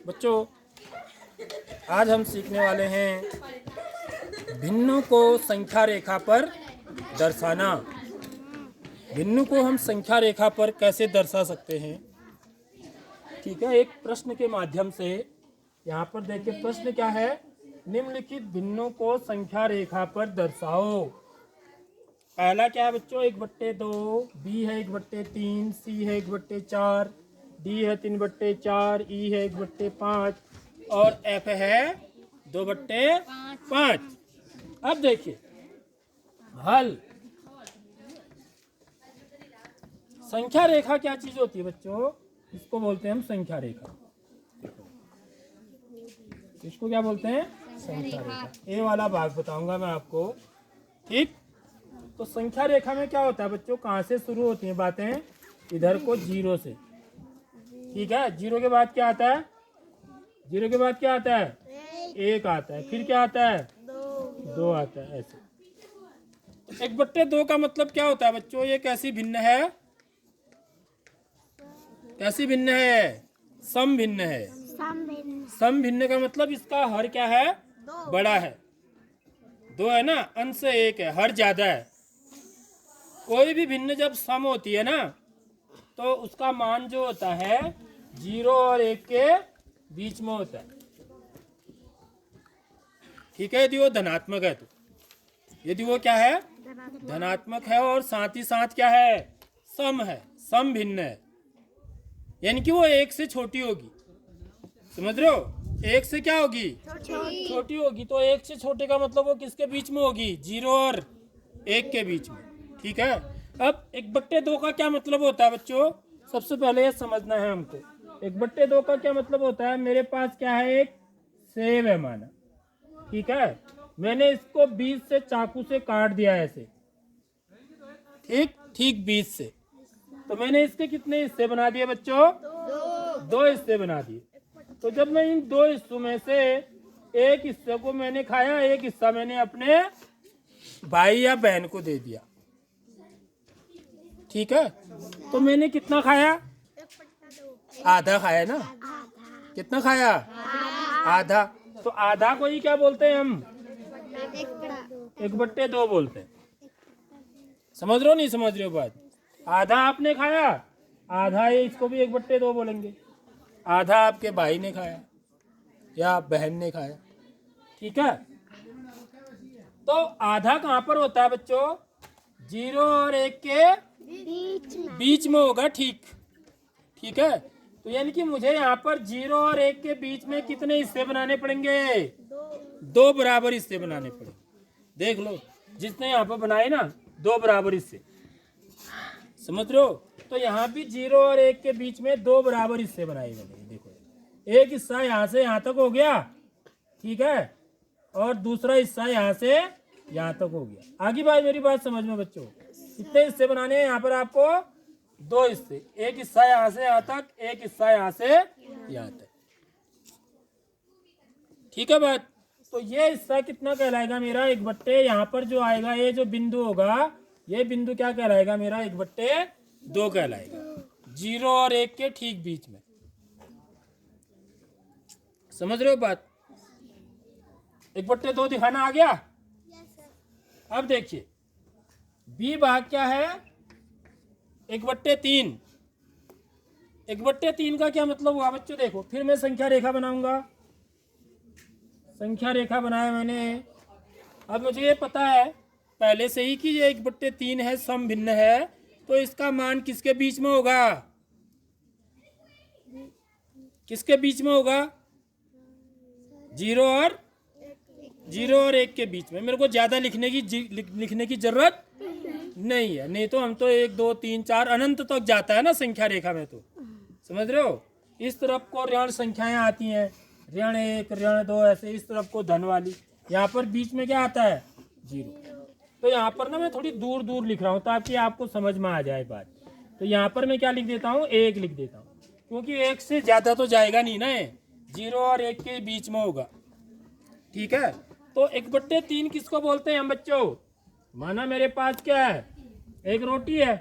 बच्चों, आज हम सीखने वाले हैं भिन्नों को संख्या रेखा पर दर्शाना। भिन्नों को हम संख्या रेखा पर कैसे दर्शा सकते हैं, ठीक है। एक प्रश्न के माध्यम से यहाँ पर देखिए, प्रश्न क्या है, निम्नलिखित भिन्नों को संख्या रेखा पर दर्शाओ। पहला क्या है बच्चों, 1/2, बी है 1/3, सी है 1/4, डी है 3/4, ई है 1/5 और एफ है 2/5। अब देखिए हल। संख्या रेखा क्या चीज होती है बच्चों, इसको बोलते हैं हम संख्या रेखा। इसको क्या बोलते हैं, संख्या रेखा। ये वाला भाग बताऊंगा मैं आपको, ठीक। तो संख्या रेखा में क्या होता है बच्चों, कहाँ से शुरू होती हैं बातें, इधर को 0 से, ठीक है। 0 के बाद क्या आता है, 0 के बाद क्या आता है, 1 आता है, फिर क्या आता है, 2 आता है, ऐसे। 1/2 का मतलब क्या होता है बच्चों, ये कैसी भिन्न है, कैसी भिन्न है, सम भिन्न है। सम भिन्न का मतलब इसका हर क्या है, बड़ा है, 2 है ना, अंश 1 है, हर ज्यादा है। कोई भी भिन्न जब सम होती है ना, तो उसका मान जो होता है 0 और 1 के बीच में होता है, ठीक है। यदि वो धनात्मक है तो, यदि वो क्या है, धनात्मक है और साथ ही साथ क्या है, सम है, सम भिन्न है, यानी कि वो 1 से छोटी होगी, समझ रहे हो। 1 से क्या होगी, छोटी होगी। तो 1 से छोटे का मतलब वो किसके बीच में होगी, 0 और 1 के बीच में, ठीक है। अब 1/2 का क्या मतलब होता है बच्चों, सबसे पहले ये समझना है हमको। 1/2 का क्या मतलब होता है, मेरे पास क्या है, एक सेब है माना, ठीक है। मैंने इसको 20 से चाकू से काट दिया ऐसे, ठीक 20 से। तो मैंने इसके कितने हिस्से बना दिए बच्चों, 2 हिस्से बना दिए। तो जब मैं इन 2 हिस्सों में से एक हिस्से को मैंने खाया, एक हिस्सा मैंने अपने भाई या बहन को दे दिया, ठीक है। तो मैंने कितना खाया, आधा खाया ना, कितना खाया, आधा। तो आधा को ही क्या बोलते हैं हम, 1/2 बोलते हैं। समझ रहे हो नहीं समझ रहे हो बात, आधा आपने खाया, आधा ये इसको भी 1/2 बोलेंगे। आधा आपके भाई ने खाया या बहन ने खाया, ठीक है। तो आधा कहाँ पर होता है बच्चों, 0 और 1 के बीच में होगा, ठीक है। तो यानी कि मुझे यहाँ पर 0 और 1 के बीच में कितने हिस्से बनाने पड़ेंगे, 2 बराबर हिस्से बनाने पड़ेंगे। देख लो जितने यहाँ पर बनाए ना, 2 बराबर हिस्से, समझ रहे हो। तो यहाँ भी 0 और 1 के बीच में 2 बराबर हिस्से बनाए गए। देखो एक हिस्सा यहाँ से यहाँ तक हो गया, ठीक है, और दूसरा हिस्सा यहाँ से यहाँ तक हो गया। आगे बात, मेरी बात समझ में बच्चों, कितने हिस्से बनाने हैं यहाँ पर आपको, 2 हिस्से, एक हिस्सा यहाँ से यहाँ तक, एक हिस्सा यहाँ से यहाँ तक, ठीक है बात। तो ये हिस्सा कितना कहलाएगा मेरा, 1/2। यहाँ पर जो आएगा ये जो बिंदु होगा, ये बिंदु क्या कहलाएगा मेरा, 1/2 कहलाएगा, 0 और 1 के ठीक बीच में। समझ रहे हो बात, 1/2 दिखाना आ गया। अब देखिए बी भाग क्या है, 1/3। 1/3 का क्या मतलब हुआ बच्चों, देखो फिर मैं संख्या रेखा बनाऊंगा। संख्या रेखा बनाया मैंने। अब मुझे ये पता है पहले से ही कि ये 1/3 है, सम भिन्न है, तो इसका मान किसके बीच में होगा, किसके बीच में होगा, 0 और 1 के बीच में। मेरे को ज्यादा लिखने की जरूरत नहीं है, नहीं तो हम तो 1 2 3 4 अनंत तक जाता है ना संख्या रेखा में, तो समझ रहे हो। इस तरफ को ऋण संख्याएं आती हैं, ऋण 1 ऋण 2 ऐसे, इस तरफ को धन वाली। यहाँ पर बीच में क्या आता है, 0। तो यहाँ पर ना मैं थोड़ी दूर दूर लिख रहा हूँ ताकि आपको समझ में आ जाए बात। तो यहाँ पर मैं क्या लिख देता हूँ, 1 लिख देता हूँ, क्योंकि 1 से ज्यादा तो जाएगा नहीं ना, 0 और 1 के बीच में होगा, ठीक है। तो 1/3 किसको बोलते हैं हम बच्चों, माना मेरे पास क्या है, एक रोटी है,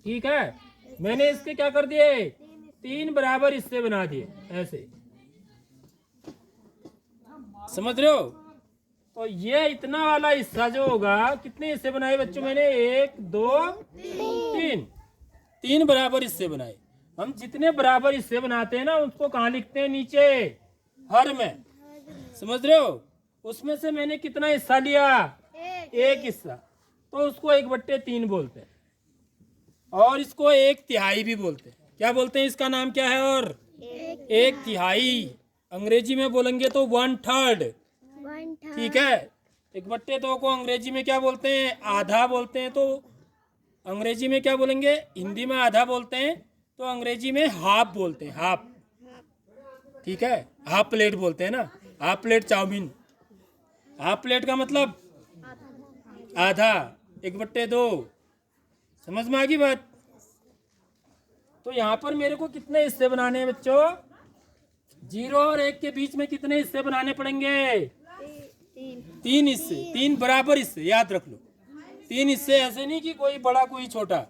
ठीक है। मैंने इसके क्या कर दिए, तीन बराबर हिस्से बना दिए ऐसे, समझ रहे हो। तो ये इतना वाला हिस्सा जो होगा, कितने हिस्से बनाए बच्चों मैंने, 1 2 3, तीन बराबर हिस्से बनाए। हम जितने बराबर हिस्से बनाते हैं ना उसको कहाँ लिखते हैं, नीचे हर में, समझ रहे हो। उसमें से मैंने कितना हिस्सा लिया, एक हिस्सा, तो उसको 1/3 बोलते हैं। और इसको 1/3 भी बोलते हैं। क्या बोलते हैं, इसका नाम क्या है, और 1/3 अंग्रेजी में बोलेंगे तो 1/3, ठीक है। 1/2 को अंग्रेजी में क्या बोलते हैं, आधा बोलते हैं। तो अंग्रेजी में क्या बोलेंगे, हिंदी में आधा बोलते हैं तो अंग्रेजी में हाफ बोलते हैं, हाफ, ठीक है। हाफ प्लेट बोलते हैं ना, half plate chow mein, half plate का मतलब आधा, 1/2, समझ में आ गई बात। तो यहाँ पर मेरे को कितने हिस्से बनाने हैं बच्चों, 0 और 1 के बीच में कितने हिस्से बनाने पड़ेंगे, 3 हिस्से, 3 बराबर हिस्से, याद रख लो। 3 हिस्से, ऐसे नहीं कि कोई बड़ा कोई छोटा।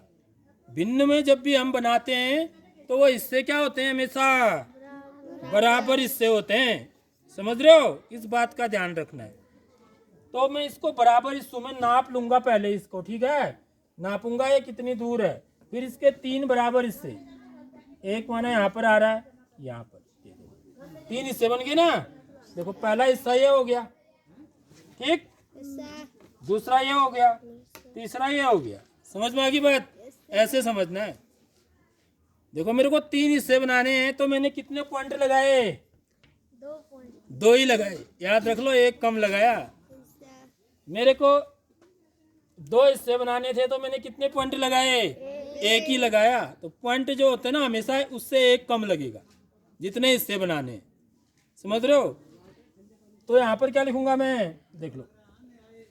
भिन्न में जब भी हम बनाते हैं तो वो हिस्से क्या होते हैं, हमेशा बराबर हिस्से होते हैं, समझ रहे हो। इस बात का ध्यान रखना है। तो मैं इसको बराबर हिस्सों में नाप लूंगा पहले इसको, ठीक है। नापूंगा ये कितनी दूर है, फिर इसके 3 बराबर हिस्से, एक माना यहाँ पर आ रहा है, यहाँ पर 3 हिस्से बन गए ना। देखो पहला हिस्सा ये हो गया, ठीक, दूसरा ये हो गया, तीसरा ये हो गया, समझ में आ गई बात। ऐसे समझना है। देखो मेरे को 3 हिस्से बनाने हैं तो मैंने कितने पॉइंट लगाए, 2 ही लगाए, याद रख लो, एक कम लगाया। मेरे को 2 हिस्से बनाने थे तो मैंने कितने पॉइंट लगाए, एक ही लगाया। तो पॉइंट जो होते हैं ना हमेशा उससे एक कम लगेगा जितने हिस्से बनाने हैं, समझ रहे हो। तो यहाँ पर क्या लिखूंगा मैं, देख लो,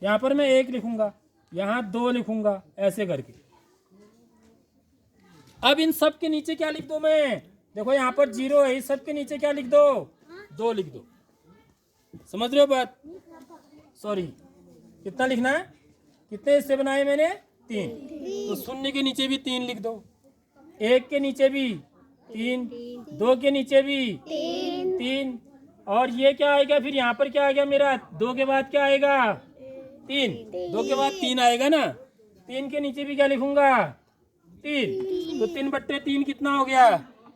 यहाँ पर मैं 1 लिखूंगा, यहाँ 2 लिखूंगा, ऐसे करके। अब इन सब के नीचे क्या लिख दो मैं, देखो यहाँ पर 0 है, इस सब के नीचे क्या लिख दो, 2 लिख दो, समझ रहे हो बात। सॉरी, कितना लिखना है, कितने हिस्से बनाए मैंने, 3। तो शून्य के नीचे भी 3 लिख दो, 1 के नीचे भी 3, 2 के नीचे भी 3, और ये क्या आएगा फिर, यहाँ पर क्या आ गया मेरा, 2 के बाद क्या आएगा, 3, 2 के बाद 3 आएगा ना। 3 के नीचे भी क्या लिखूंगा, 3। तो 3/3 कितना हो गया,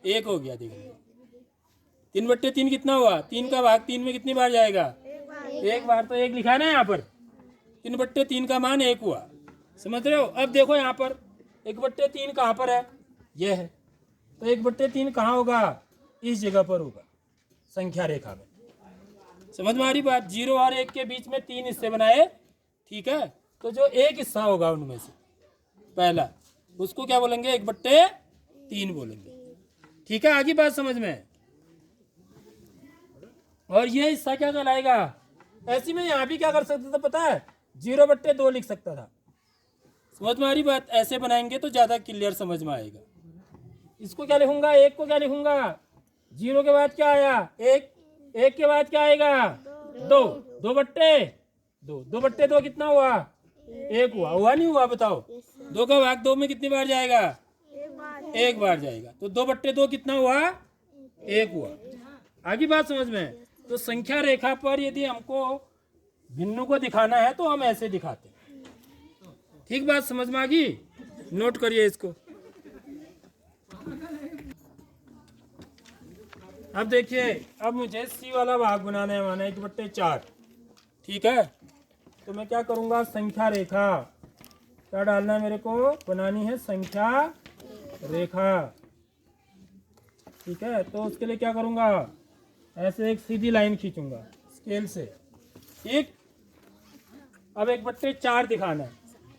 1 हो गया। देखिए 3/3 कितना हुआ, 3 का भाग 3 में कितनी बार जाएगा, 1 बार। तो 1 लिखा है ना यहाँ पर, 3/3 का मान 1 हुआ, समझ रहे हो। अब देखो यहाँ पर 1/3 कहाँ पर है, ये है। तो 1/3 कहाँ होगा, इस जगह पर होगा, संख्या रेखा में, समझ में आ रही बात। 0 और 1 के बीच में 3 हिस्से बनाए, ठीक है। तो जो एक हिस्सा होगा उनमें से पहला, उसको क्या बोलेंगे, 1/3 बोलेंगे, ठीक है। आगे बात समझ में। और ये हिस्सा क्या कहलाएगा, ऐसी में यहाँ भी क्या कर सकता था पता है, 0/2 लिख सकता था, समझ में आ रही बात। ऐसे बनाएंगे तो ज्यादा क्लियर समझ में आएगा। इसको क्या लिखूंगा, 1 को क्या लिखूंगा, 0 के बाद क्या आया, 1, 1 के बाद क्या आएगा, 2, 2/2, 2/2 कितना हुआ, 1 हुआ, हुआ नहीं हुआ बताओ। 2 का भाग 2 में कितनी बार जाएगा, 1 बार जाएगा। तो 2/2 कितना हुआ, 1 हुआ। आगे बात समझ में। तो संख्या रेखा पर यदि हमको भिन्नों को दिखाना है तो हम ऐसे दिखाते हैं, ठीक बात समझ में आ गई। नोट करिए इसको। अब देखिए, अब मुझे सी वाला भाग बनाना है, माना 1/4, ठीक है। तो मैं क्या करूंगा, संख्या रेखा क्या डालना है मेरे को, बनानी है संख्या रेखा, ठीक है। तो उसके लिए क्या करूंगा, ऐसे एक सीधी लाइन खींचूंगा स्केल से, ठीक। अब 1/4 दिखाना है।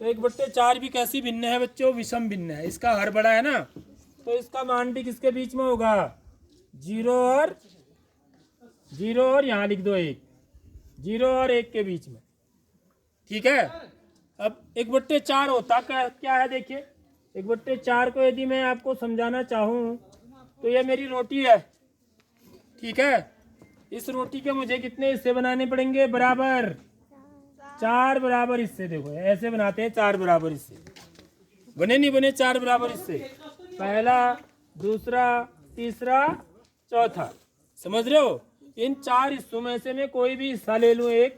तो 1/4 भी कैसी भिन्न है बच्चों, विषम भिन्न है। इसका हर बड़ा है ना, तो इसका मान भी किसके बीच में होगा, 0 और यहाँ लिख दो 1, 0 और 1 के बीच में, ठीक है। अब 1/4 होता क्या है, देखिए 1/4 को यदि मैं आपको समझाना चाहूँ तो ये मेरी रोटी है, ठीक है। इस रोटी के मुझे कितने हिस्से बनाने पड़ेंगे, बराबर 4 बराबर हिस्से। देखो ऐसे बनाते हैं, 4 बराबर हिस्से बने, नहीं बने 4 बराबर हिस्से, पहला, दूसरा, तीसरा, चौथा। समझ रहे हो? इन 4 हिस्सों में से मैं कोई भी हिस्सा ले लूं एक,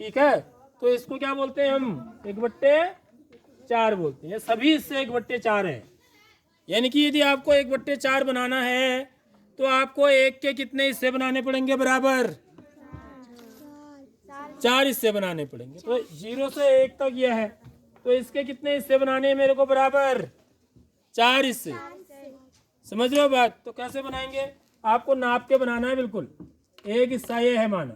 ठीक है, तो इसको क्या बोलते हैं हम? 1/4 बोलते हैं। सभी हिस्से 1/4 हैं। यानी कि यदि आपको 1/4 बनाना है तो आपको एक के कितने हिस्से बनाने पड़ेंगे? बराबर 4 हिस्से बनाने पड़ेंगे। तो 0 से 1 तक यह है, तो इसके कितने हिस्से बनाने हैं मेरे को? बराबर 4 हिस्से। समझ रहे हो बात? तो कैसे बनाएंगे? आपको नाप के बनाना है बिल्कुल। एक हिस्सा ये है माना,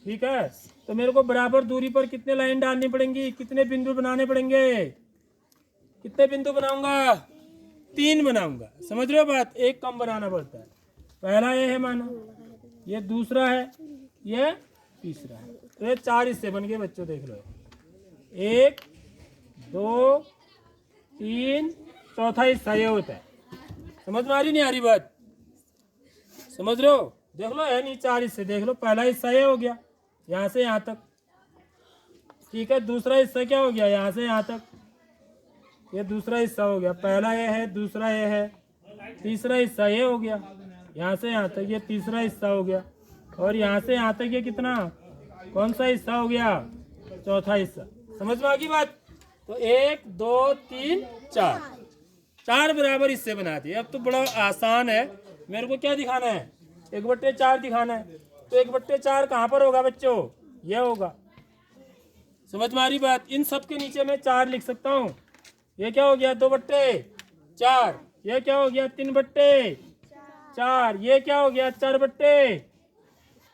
ठीक है, तो मेरे को बराबर दूरी पर कितने लाइन डालनी पड़ेंगी? कितने बिंदु बनाने पड़ेंगे? कितने बिंदु बनाऊंगा? 3 बनाऊंगा। समझ रहे हो बात? एक कम बनाना पड़ता है। पहला ये है माना, ये दूसरा है, ये तीसरा है। तो ये 4 हिस्से बन गए बच्चों, देख लो। 1 2 3, चौथा हिस्सा ये होता है। समझ में आ रही नहीं आ रही बात? समझ रहे हो? देख लो, है नहीं 4 हिस्से। देख लो, पहला हिस्सा ये हो गया, यहाँ से यहाँ तक, ठीक है। दूसरा हिस्सा क्या हो गया? यहाँ से यहाँ तक, ये दूसरा हिस्सा हो गया। पहला ये है, दूसरा ये है, तीसरा हिस्सा ये हो गया, यहाँ से यहाँ तक, ये तीसरा हिस्सा हो गया। और यहाँ से यहाँ तक ये कितना, कौन सा हिस्सा हो गया? चौथा हिस्सा। समझ में आ गई बात? तो 1 2 3 4, 4 बराबर हिस्से बना दिए। अब तो बड़ा आसान है। मेरे को क्या दिखाना है? 1/4 दिखाना है। तो 1/4 कहाँ पर होगा बच्चों? यह होगा। समझ में आ रही बात? इन सब के नीचे मैं 4 लिख सकता हूँ। ये क्या हो गया? 2/4। ये क्या हो गया? 3/4। ये क्या हो गया? 4/4।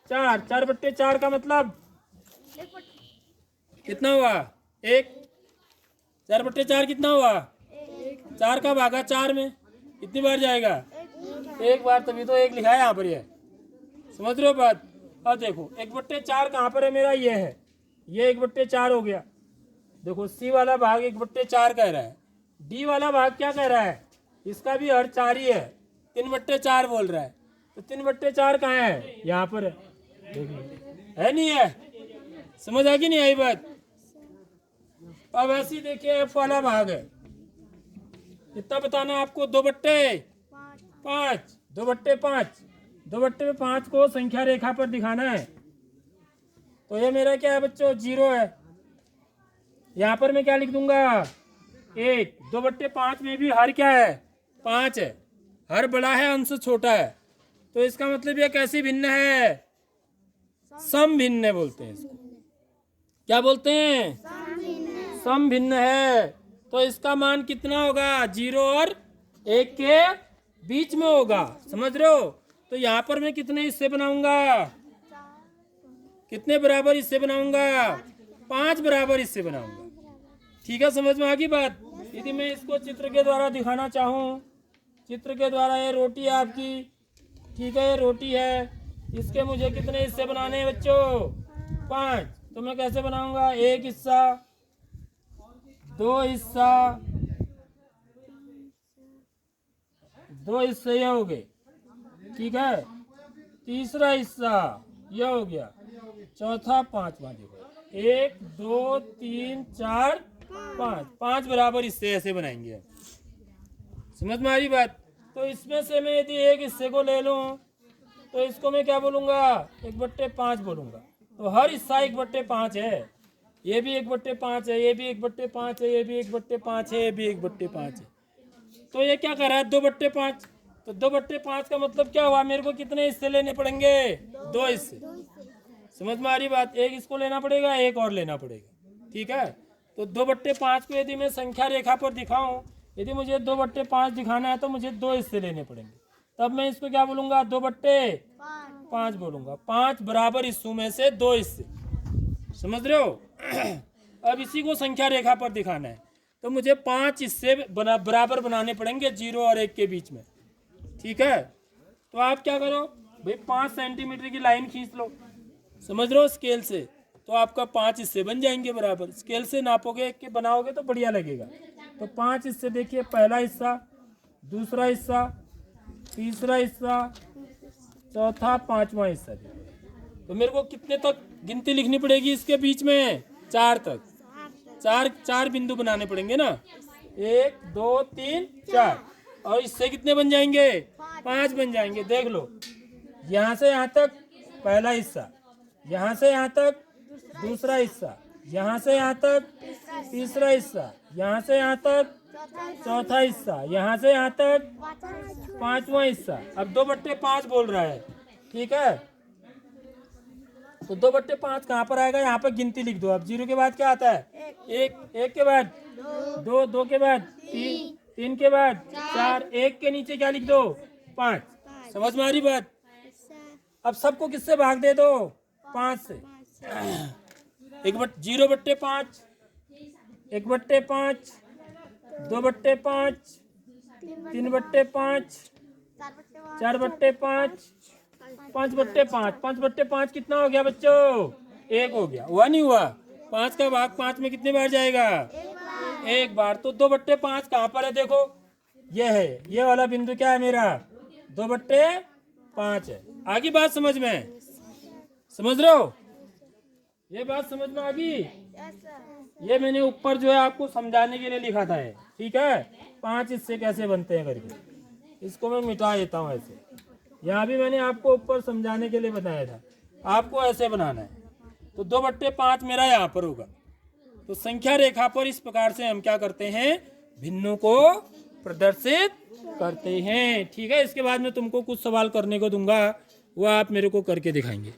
4/4 का मतलब कितना हुआ? 1। 4/4 कितना हुआ? 4 का भागा 4 में कितनी बार जाएगा? 1 बार, तभी तो 1 लिखा है यहाँ पर। ये समझ रहे हो बात? अब देखो 1/4 कहाँ पर है मेरा? ये है, ये 1/4 हो गया। देखो सी वाला भाग 1/4 कह रहा है, डी वाला भाग क्या कह रहा है? इसका भी हर 4 ही है, 3/4 बोल रहा है। तो 3/4 कहाँ है? यहाँ पर है। देखिए है नहीं है? समझ आ गई नहीं आई बात? अब ऐसी देखिए एफ वाला भाग है, कितना बताना आपको? 2/5। 2/5 को संख्या रेखा पर दिखाना है। तो ये मेरा क्या है बच्चों? 0 है। यहाँ पर मैं क्या लिख दूंगा? 1। 2/5 में भी हर क्या है? 5 है। हर बड़ा है, अंश छोटा है। तो इसका मतलब ये कैसी भिन्न है? सम भिन्न बोलते हैं इसको। क्या बोलते हैं? सम भिन्न है। तो इसका मान कितना होगा? 0 और 1 के बीच में होगा। समझ रहे हो? तो यहाँ पर मैं कितने हिस्से बनाऊंगा? कितने बराबर हिस्से बनाऊंगा? 5 बराबर हिस्से बनाऊंगा। ठीक है, समझ में आ गई बात? यदि मैं इसको चित्र के द्वारा दिखाना चाहूँ, चित्र के द्वारा, ये रोटी है आपकी, ठीक है, ये रोटी है, इसके मुझे कितने हिस्से बनाने हैं बच्चों? 5। तो मैं कैसे बनाऊंगा? 1 हिस्सा, 2 हिस्सा, 2 हिस्से ये हो गए, ठीक है, तीसरा हिस्सा ये हो गया, चौथा, पांचवा। देखो 1 2 3 4 5, 5 बराबर हिस्से ऐसे बनाएंगे। समझ में आ रही बात? तो इसमें से मैं यदि एक हिस्से को ले लूं तो इसको मैं क्या बोलूंगा? 1/5 बोलूंगा। तो हर हिस्सा 1/5 है। ये भी 1/5 है, ये भी 1/5 है, ये भी 1/5 है, ये भी 1/5 है। तो ये क्या कर रहा है? 2/5। तो 2/5 का मतलब क्या हुआ? मेरे को कितने हिस्से लेने पड़ेंगे? 2 हिस्से। समझ में आ रही बात? एक इसको लेना पड़ेगा, एक और लेना पड़ेगा, ठीक है। तो 2/5 को यदि मैं संख्या रेखा पर दिखाऊं, यदि मुझे 2/5 दिखाना है तो मुझे 2 हिस्से लेने पड़ेंगे। तब मैं इसको क्या बोलूंगा? 2/5 बोलूंगा। 5 बराबर हिस्सों में से 2 हिस्से। समझ रहे हो? अब इसी को संख्या रेखा पर दिखाना है तो मुझे 5 हिस्से बराबर बनाने पड़ेंगे 0 और 1 के बीच में, ठीक है। तो आप क्या करो भाई, 5 सेंटीमीटर की लाइन खींच लो। समझ रहे हो? स्केल से तो आपका 5 हिस्से बन जाएंगे बराबर। स्केल से नापोगे, एक के बनाओगे तो बढ़िया लगेगा। तो 5 हिस्से देखिए, पहला हिस्सा, दूसरा हिस्सा, तीसरा हिस्सा, चौथा, पांचवा हिस्सा। तो मेरे को कितने तक गिनती लिखनी पड़ेगी इसके बीच में? 4 तक। 4 बिंदु बनाने पड़ेंगे ना। 1 2 3 4। और इससे कितने बन जाएंगे? 5 बन जाएंगे। देख लो, यहाँ से यहाँ तक पहला हिस्सा, यहाँ से यहाँ तक दूसरा हिस्सा, यहाँ से यहाँ तक तीसरा हिस्सा, यहाँ से यहाँ तक चौथा हिस्सा, यहाँ से यहाँ तक 5वां हिस्सा। अब 2/5 बोल रहा है, ठीक है। तो 2/5 कहाँ पर आएगा? यहाँ पर गिनती लिख दो। अब 0 के बाद क्या आता है? 1 के बाद 2 के बाद 3 के बाद 4, 1 के नीचे क्या लिख दो? 5। समझ में आ रही बात? अब सबको किससे भाग दे दो? 5 से। 0/5, 1/5, 2/5, 3/5, 4/5, 5/5। 5/5 कितना हो गया बच्चों? 1 हो गया। हुआ नहीं हुआ? 5 का भाग 5 में कितने बार जाएगा? 1 बार। तो 2/5 कहाँ पर है? देखो, ये है, ये वाला बिंदु क्या है मेरा? 2/5 है। आगे बात समझ में? समझ रहे हो? ये बात समझ में आ गई? ये मैंने ऊपर जो है आपको समझाने के लिए लिखा था, ठीक है। 5 हिस्से कैसे बनते हैं करके, इसको मैं मिटा देता हूँ ऐसे। यहाँ भी मैंने आपको ऊपर समझाने के लिए बताया था, आपको ऐसे बनाना है। तो 2/5 मेरा यहाँ पर होगा। तो संख्या रेखा पर इस प्रकार से हम क्या करते हैं? भिन्नों को प्रदर्शित करते हैं, ठीक है। इसके बाद में तुमको कुछ सवाल करने को दूंगा, वो आप मेरे को करके दिखाएंगे।